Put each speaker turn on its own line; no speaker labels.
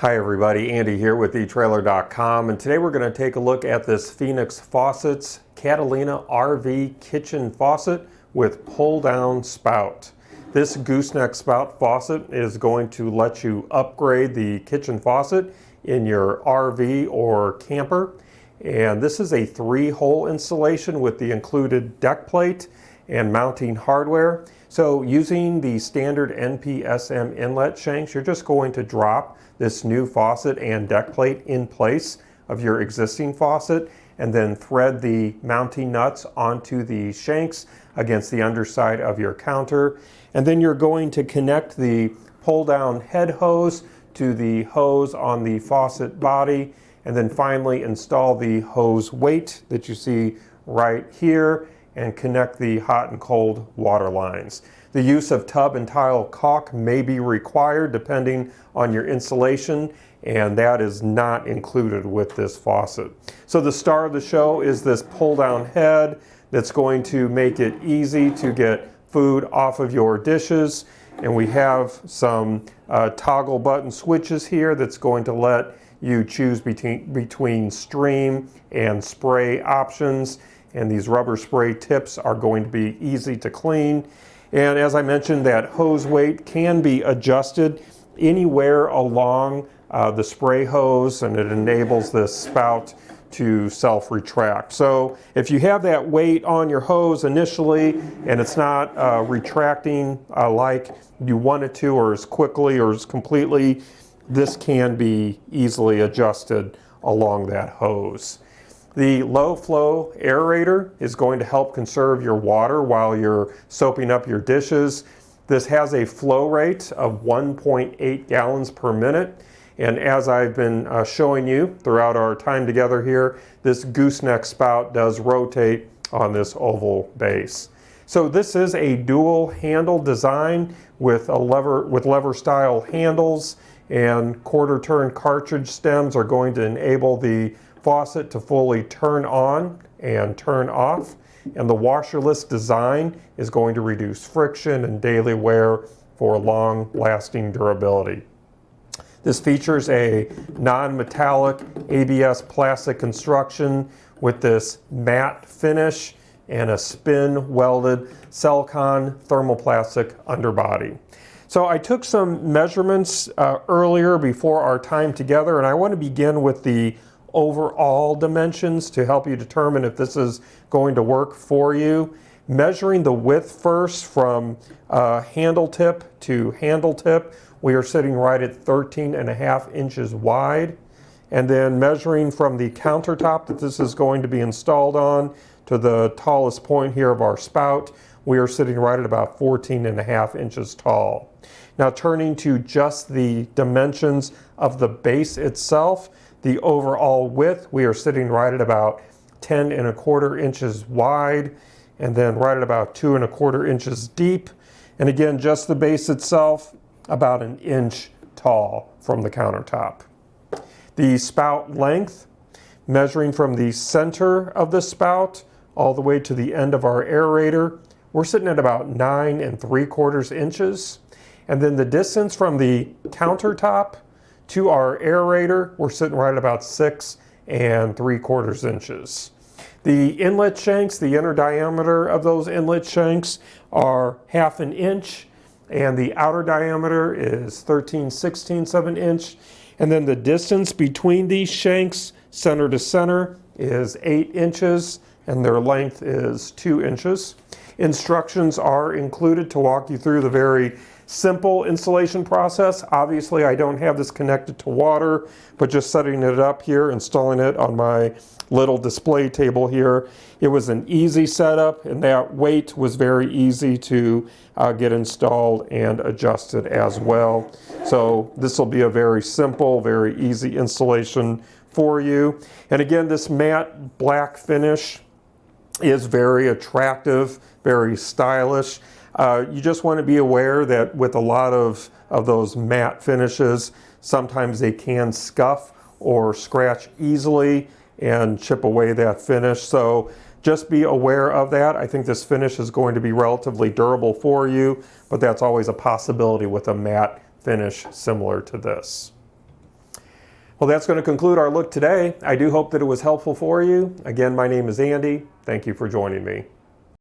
Hi everybody, Andy here with etrailer.com, and today we're going to take a look at this Phoenix Faucets Catalina RV kitchen faucet with pull-down spout. This gooseneck spout faucet is going to let you upgrade the kitchen faucet in your RV or camper, and this is a 3-hole installation with the included deck plate and mounting hardware. So using the standard NPSM inlet shanks, you're just going to drop this new faucet and deck plate in place of your existing faucet and then thread the mounting nuts onto the shanks against the underside of your counter. And then you're going to connect the pull-down head hose to the hose on the faucet body, and then finally install the hose weight that you see right here and connect the hot and cold water lines. The use of tub and tile caulk may be required depending on your installation, and that is not included with this faucet. So the star of the show is this pull-down head that's going to make it easy to get food off of your dishes. And we have some toggle button switches here that's going to let you choose between stream and spray options. And these rubber spray tips are going to be easy to clean. And as I mentioned, that hose weight can be adjusted anywhere along the spray hose, and it enables this spout to self-retract. So if you have that weight on your hose initially and it's not retracting like you want it to, or as quickly or as completely, this can be easily adjusted along that hose. The low flow aerator is going to help conserve your water while you're soaping up your dishes. This has a flow rate of 1.8 gallons per minute. And as I've been showing you throughout our time together here, this gooseneck spout does rotate on this oval base. So this is a dual handle design with lever style handles, and quarter turn cartridge stems are going to enable the faucet to fully turn on and turn off, and the washerless design is going to reduce friction and daily wear for long-lasting durability. This features a non-metallic ABS plastic construction with this matte finish and a spin-welded silicone thermoplastic underbody. So I took some measurements earlier before our time together, and I want to begin with the overall dimensions to help you determine if this is going to work for you. Measuring the width first from handle tip to handle tip, we are sitting right at 13.5 inches wide. And then measuring from the countertop that this is going to be installed on to the tallest point here of our spout, we are sitting right at about 14.5 inches tall. Now turning to just the dimensions of the base itself, the overall width, we are sitting right at about 10.25 inches wide, and then right at about 2.25 inches deep. And again, just the base itself, about 1 inch tall from the countertop. The spout length, measuring from the center of the spout all the way to the end of our aerator, we're sitting at about 9.75 inches. And then the distance from the countertop to our aerator, we're sitting right at about 6.75 inches. The inlet shanks, the inner diameter of those inlet shanks are 1/2 inch, and the outer diameter is 13/16 of an inch. And then the distance between these shanks, center to center, is 8 inches, and their length is 2 inches. Instructions are included to walk you through the very simple installation process. Obviously, I don't have this connected to water, but just setting it up here, installing it on my little display table here, it was an easy setup, and that weight was very easy to get installed and adjusted as well. So this will be a very simple, very easy installation for you. And again, this matte black finish is very attractive, very stylish. You just want to be aware that with a lot of those matte finishes, sometimes they can scuff or scratch easily and chip away that finish. So just be aware of that. I think this finish is going to be relatively durable for you, but that's always a possibility with a matte finish similar to this. Well, that's going to conclude our look today. I do hope that it was helpful for you. Again, my name is Andy. Thank you for joining me.